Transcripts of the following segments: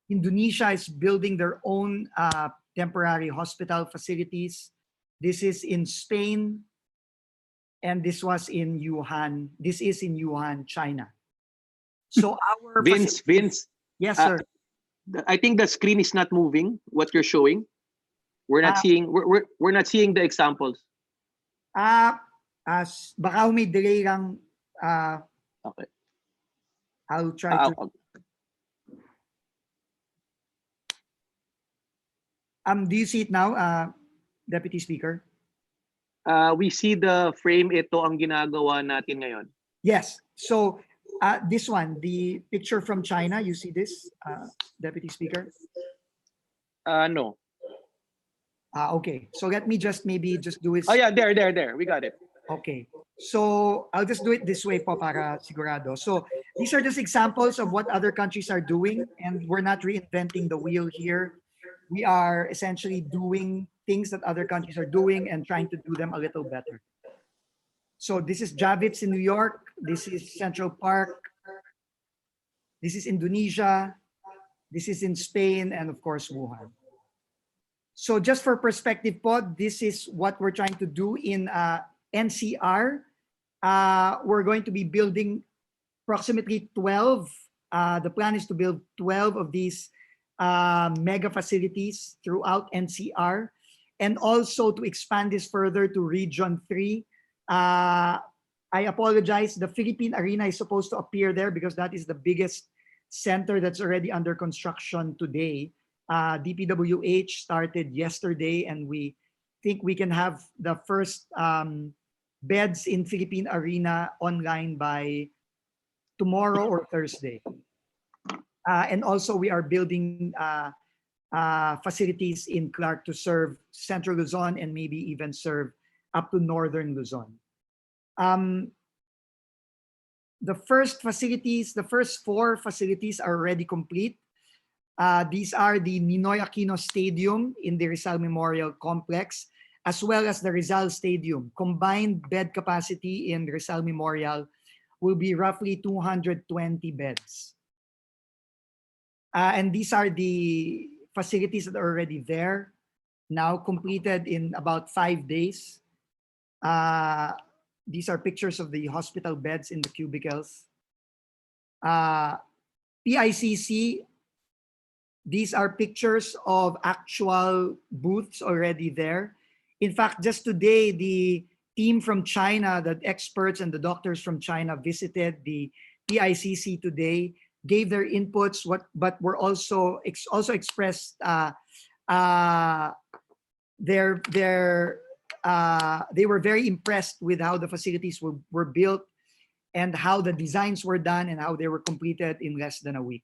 Indonesia is building their own temporary hospital facilities. This is in Spain, and this was in Wuhan. This is in Wuhan, China. So our Vince, yes, uh, sir. I think the screen is not moving. What you're showing, Uh, we're not seeing the examples. Baka may delay lang. Okay. I'll try to. Do you see it now, Deputy Speaker? We see the frame. Ito ang ginagawa natin ngayon. Yes. So this one, the picture from China, you see this, Deputy Speaker? No. Okay. So let me just maybe just do it. Oh yeah, there. We got it. Okay. So I'll just do it this way po para sigurado. So these are just examples of what other countries are doing, and we're not reinventing the wheel here. We are essentially doing things that other countries are doing and trying to do them a little better. So this is Javits in New York. This is Central Park. This is Indonesia. This is in Spain, and of course, Wuhan. So just for perspective po, this is what we're trying to do in NCR. We're going to be building approximately 12. The plan is to build 12 of these mega facilities throughout NCR, and also to expand this further to Region 3. I apologize, the Philippine Arena is supposed to appear there because that is the biggest center that's already under construction today. DPWH started yesterday, and we think we can have the first beds in Philippine Arena online by tomorrow or Thursday. And also we are building facilities in Clark to serve Central Luzon and maybe even serve up to Northern Luzon. The first 4 facilities are already complete. These are the Ninoy Aquino Stadium in the Rizal Memorial Complex, as well as the Rizal Stadium. Combined bed capacity in Rizal Memorial will be roughly 220 beds. And these are the facilities that are already there, now completed in about 5 days. These are pictures of the hospital beds in the cubicles. PICC, these are pictures of actual booths already there. In fact, just today, the team from China, the experts and the doctors from China visited the PICC today, gave their inputs, but were also expressed they were very impressed with how the facilities were built and how the designs were done and how they were completed in less than a week.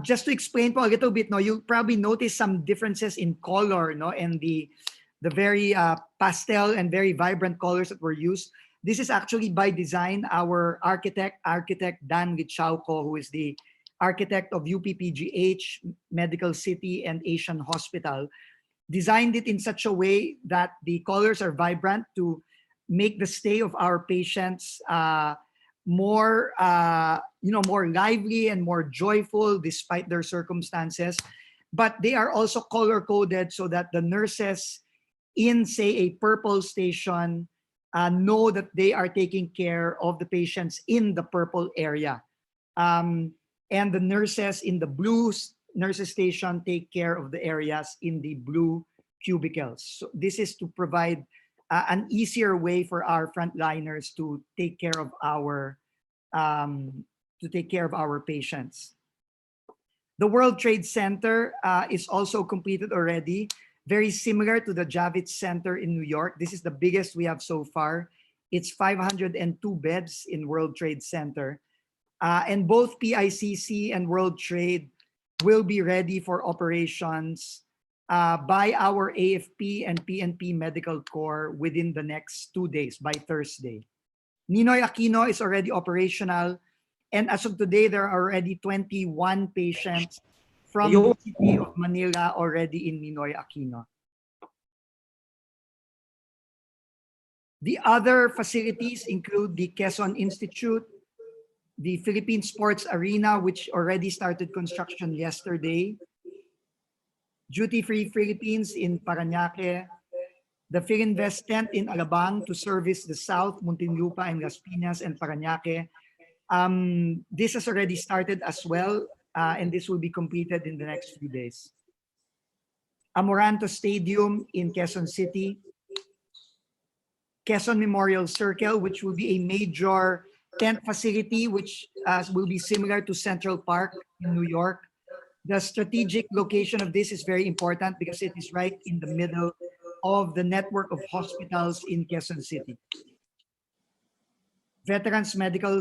Just to explain po a little bit, no, you'll probably notice some differences in color, no, and the very pastel and very vibrant colors that were used. This is actually by design. Our architect Dan Lichauco, who is the architect of UPPGH, Medical City, and Asian Hospital, designed it in such a way that the colors are vibrant to make the stay of our patients more lively and more joyful despite their circumstances. But they are also color coded so that the nurses in, say, a purple station know that they are taking care of the patients in the purple area. And the nurses in the blue nurses station take care of the areas in the blue cubicles. So this is to provide an easier way for our frontliners to take care of our patients. The World Trade Center is also completed already, very similar to the Javits Center in New York. This is the biggest we have so far. It's 502 beds in World Trade Center. And both PICC and World Trade will be ready for operations by our AFP and PNP Medical Corps within the next 2 days, by Thursday. Ninoy Aquino is already operational, and as of today, there are already 21 patients from the city of Manila already in Ninoy Aquino. The other facilities include the Quezon Institute, the Philippine Sports Arena, which already started construction yesterday, Duty Free Philippines in Parañaque, the Philinvest tent in Alabang to service the South, Muntinlupa, and Las Piñas and Parañaque. This has already started as well, and this will be completed in the next few days. Amoranto Stadium in Quezon City, Quezon Memorial Circle, which will be a major tent facility, which will be similar to Central Park in New York. The strategic location of this is very important because it is right in the middle of the network of hospitals in Quezon City. Veterans Medical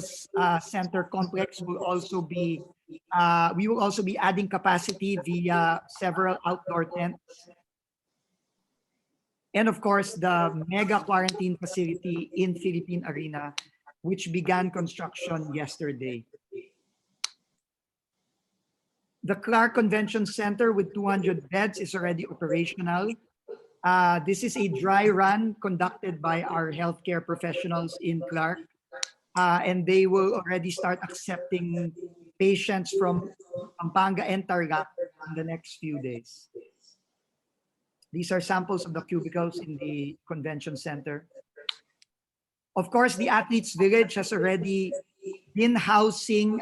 Center complex will also be, we will also be adding capacity via several outdoor tents. And of course, the mega quarantine facility in Philippine Arena, which began construction yesterday. The Clark Convention Center with 200 beds is already operational. This is a dry run conducted by our healthcare professionals in Clark, and they will already start accepting patients from Pampanga and Tarlac in the next few days. These are samples of the cubicles in the convention center. Of course, the Athletes Village has already been housing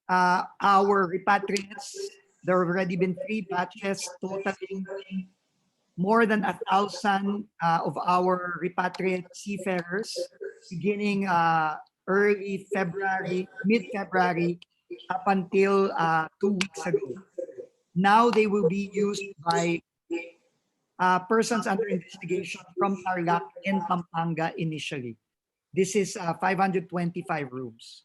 our repatriates. There have already been 3 batches totaling more than 1,000 of our repatriate seafarers beginning early February, mid-February, up until 2 weeks ago. Now they will be used by persons under investigation from Tarlac and Pampanga initially. This is 525 rooms.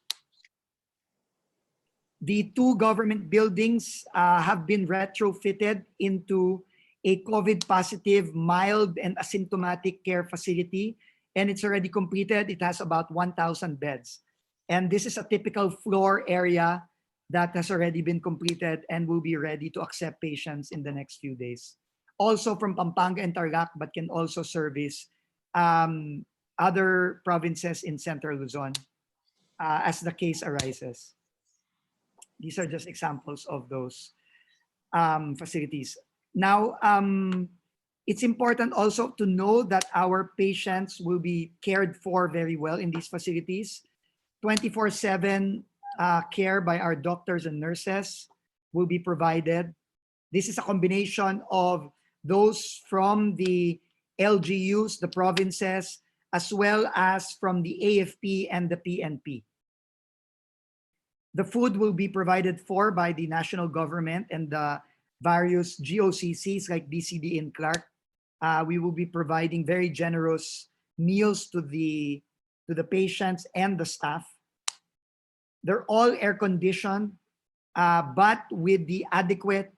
The 2 government buildings have been retrofitted into a COVID positive, mild and asymptomatic care facility, and it's already completed. It has about 1,000 beds. And this is a typical floor area that has already been completed and will be ready to accept patients in the next few days. Also from Pampanga and Tarlac, but can also service other provinces in Central Luzon as the case arises. These are just examples of those facilities. Now, it's important also to know that our patients will be cared for very well in these facilities. 24/7 care by our doctors and nurses will be provided. This is a combination of those from the LGUs, the provinces, as well as from the AFP and the PNP. The food will be provided for by the national government and the various GOCCs like DCD in Clark. We will be providing very generous meals to the patients and the staff. They're all air conditioned, but with the adequate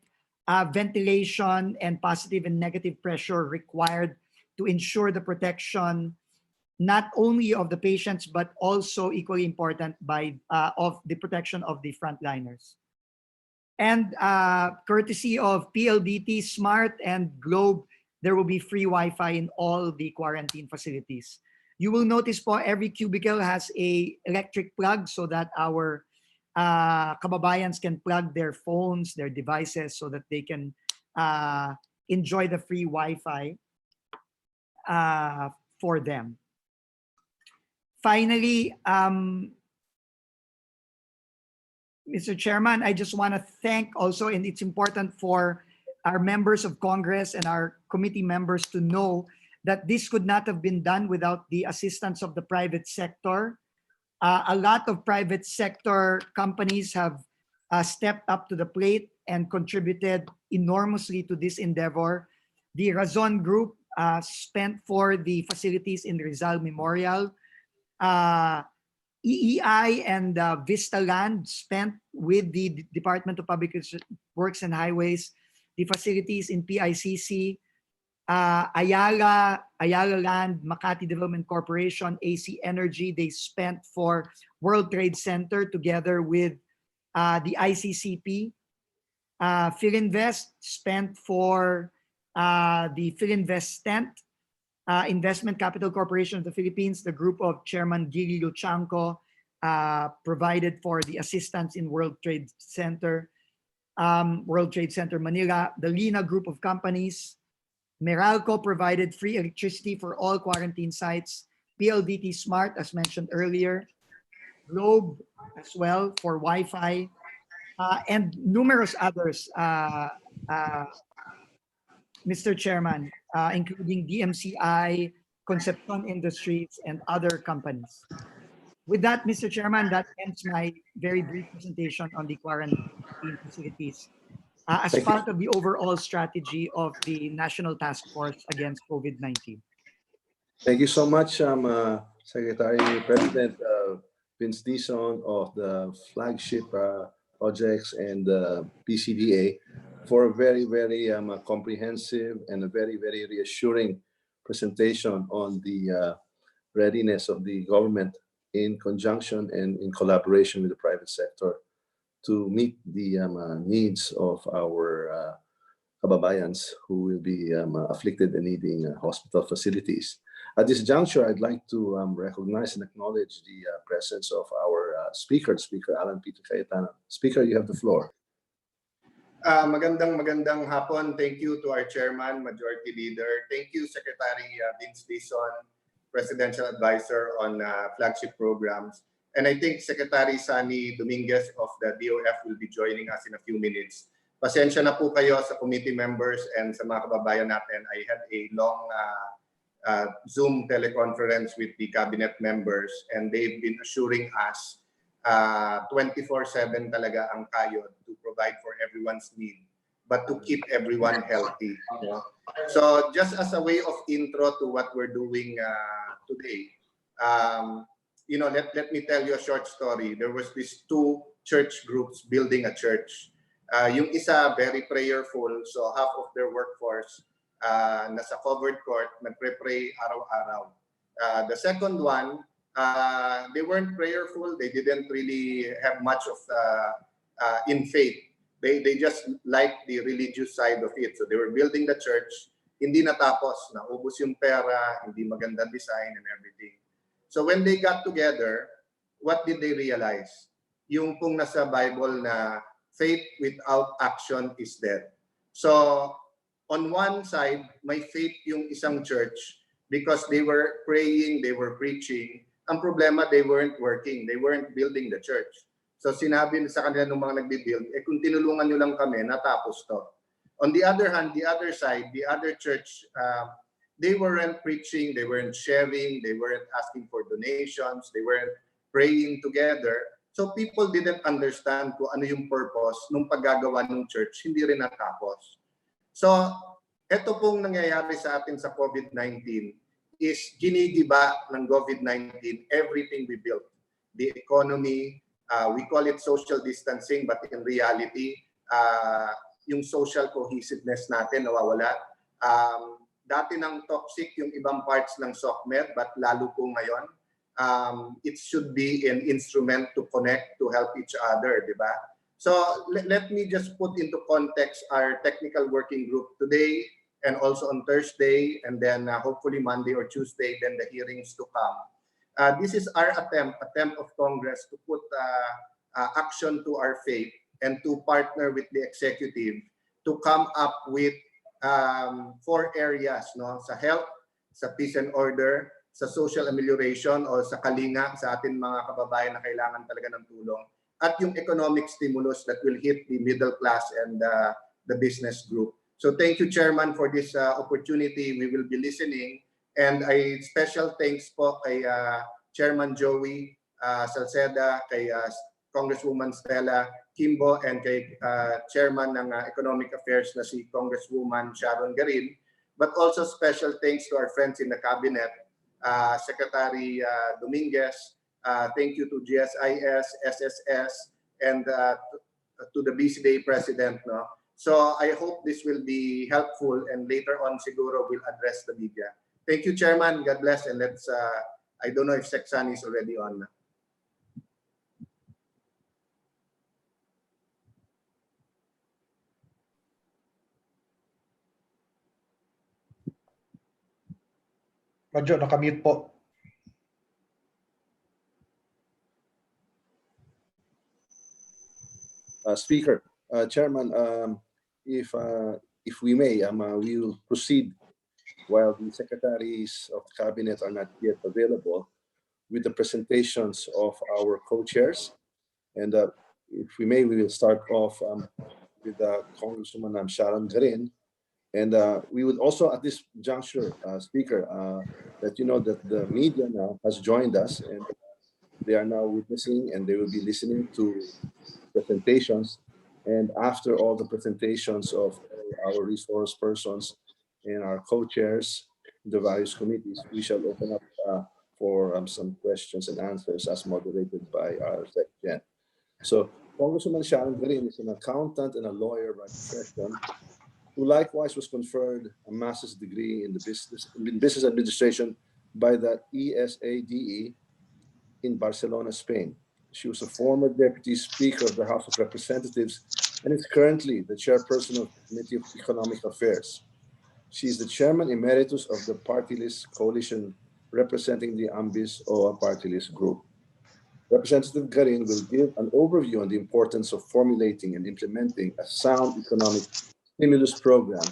ventilation and positive and negative pressure required to ensure the protection not only of the patients, but also equally important of the protection of the frontliners. And courtesy of PLDT, Smart, and Globe, there will be free Wi-Fi in all the quarantine facilities. You will notice po every cubicle has a electric plug so that our kababayans can plug their phones, their devices, so that they can enjoy the free Wi-Fi for them. Finally, Mr. Chairman, I just want to thank also, and it's important for our members of Congress and our committee members to know that this could not have been done without the assistance of the private sector. A lot of private sector companies have stepped up to the plate and contributed enormously to this endeavor. The Razon Group spent for the facilities in Rizal Memorial. EEI and Vista Land spent with the Department of Public Works and Highways the facilities in PICC. Ayala Land, Makati Development Corporation, AC Energy, they spent for World Trade Center together with the ICCP. Philinvest spent for the Philinvest tent. Investment Capital Corporation of the Philippines, the group of Chairman Gili Luchanco, provided for the assistance in World Trade Center Manila, the Lina Group of Companies. Meralco provided free electricity for all quarantine sites. PLDT Smart, as mentioned earlier. Globe as well for Wi-Fi. And numerous others, Mr. Chairman, including DMCI, Concepcion Industries, and other companies. With that, Mr. Chairman, that ends my very brief presentation on the quarantine facilities as part of the overall strategy of the National Task Force against COVID-19. Thank you so much, Secretary President Vince Dizon of the flagship projects and PCDA for a very, very comprehensive and a very, very reassuring presentation on the readiness of the government in conjunction and in collaboration with the private sector to meet the needs of our kababayans who will be afflicted and needing hospital facilities. At this juncture, I'd like to recognize and acknowledge the presence of our Speaker Alan Peter Cayetano. Speaker, you have the floor. Magandang hapon. Thank you to our Chairman, Majority Leader. Thank you, Secretary Vince Dizon, Presidential Advisor on flagship programs. And I think Secretary Sani Dominguez of the DOF will be joining us in a few minutes. Pasensya na po kayo sa committee members and sa mga kababayan natin. I had a long Zoom teleconference with the cabinet members and they've been assuring us 24/7 talaga ang kayod to provide for everyone's need, but to keep everyone healthy. You know? So just as a way of intro to what we're doing today, you know, let me tell you a short story. There was these two church groups building a church. Yung isa very prayerful, so half of their workforce nasa covered court, nagpre-pray araw-araw. The second one, they weren't prayerful. They didn't really have much of in faith. They just liked the religious side of it. So they were building the church. Hindi natapos, naubos yung pera, hindi maganda design and everything. So when they got together, what did they realize? Yung pong nasa Bible na faith without action is dead. So on one side, may faith yung isang church because they were praying, they were preaching. Ang problema, they weren't working. They weren't building the church. So sinabi sa kanila ng mga nagbibuild, kung tinulungan nyo lang kami, natapos to. On the other hand, the other side, the other church, they weren't preaching, they weren't sharing, they weren't asking for donations, they weren't praying together. So people didn't understand kung ano yung purpose nung paggagawa ng church, hindi rin natapos. So, ito pong nangyayari sa atin sa COVID-19 is ginigiba ng COVID-19 everything we built. The economy, we call it social distancing, but in reality, yung social cohesiveness natin nawawala. Dati nang toxic yung ibang parts ng SOCMED, but lalo po ngayon, it should be an instrument to connect, to help each other, di ba? So let me just put into context our technical working group today and also on Thursday, and then hopefully Monday or Tuesday, then the hearings to come. This is our attempt of Congress to put action to our faith and to partner with the executive to come up with 4 areas, no? Sa health, sa peace and order, sa social amelioration o sa kalinga sa atin mga kababayan na kailangan talaga ng tulong, at yung economic stimulus that will hit the middle class and the business group. So thank you, Chairman, for this opportunity. We will be listening. And a special thanks po kay Chairman Joey Salceda, kay Congresswoman Stella Kimbo, and kay Chairman ng Economic Affairs na si Congresswoman Sharon Garin. But also special thanks to our friends in the Cabinet, Secretary Dominguez. Thank you to GSIS, SSS, and to the BCDA President. No? So I hope this will be helpful, and later on siguro we'll address the media. Thank you, Chairman. God bless, and let's, I don't know if Sexan is already on. Radyo, nakamute po. Speaker, Chairman, if we may, we will proceed while the secretaries of the cabinet are not yet available with the presentations of our co-chairs. And if we may, we will start off with Congresswoman Sharon Garin. And we would also, at this juncture, Speaker, let you know that the media now has joined us, and they are now witnessing and they will be listening to presentations. And after all the presentations of all our resource persons and our co-chairs, the various committees, we shall open up for some questions and answers as moderated by our Secretary. So Congresswoman Sharon Garin is an accountant and a lawyer by profession, who likewise was conferred a master's degree in business administration by the ESADE in Barcelona, Spain. She was a former deputy speaker of the House of Representatives and is currently the chairperson of the Committee of Economic Affairs. She is the chairman emeritus of the party list coalition representing the Ambis OA party list group. Representative Garin will give an overview on the importance of formulating and implementing a sound economic stimulus program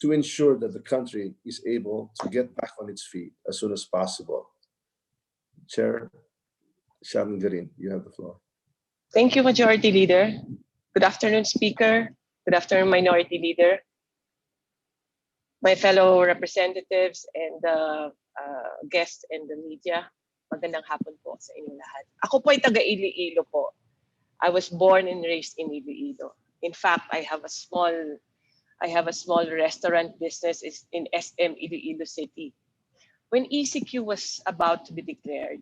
to ensure that the country is able to get back on its feet as soon as possible. Chair Sharon Garin, you have the floor. Thank you, Majority Leader. Good afternoon, Speaker. Good afternoon, Minority Leader. My fellow representatives and guests and the media, magandang hapon po sa inyong lahat. Ako po ay taga Iloilo po. I was born and raised in Iloilo. In fact, I have a small restaurant business in SM Iloilo City. When ECQ was about to be declared,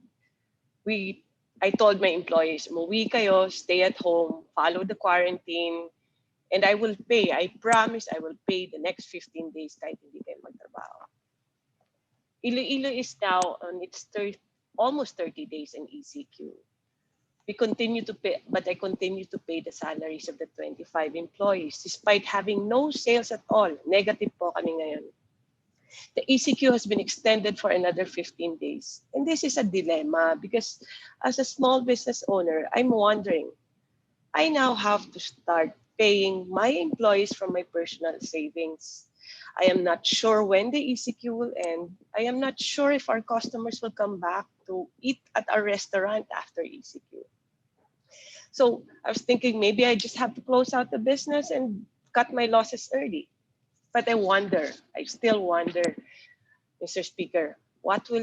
I told my employees, umuwi kayo, stay at home, follow the quarantine, and I will pay. I promise I will pay the next 15 days kahit hindi kayo magtrabaho. Iloilo is now on its almost 30 days in ECQ. We continue to pay, but I continue to pay the salaries of the 25 employees despite having no sales at all. Negative po kami ngayon. The ECQ has been extended for another 15 days. And this is a dilemma because as a small business owner, I'm wondering, I now have to start paying my employees from my personal savings. I am not sure when the ECQ will end. I am not sure if our customers will come back to eat at our restaurant after ECQ. So I was thinking maybe I just have to close out the business and cut my losses early. But I still wonder, Mr. Speaker, what will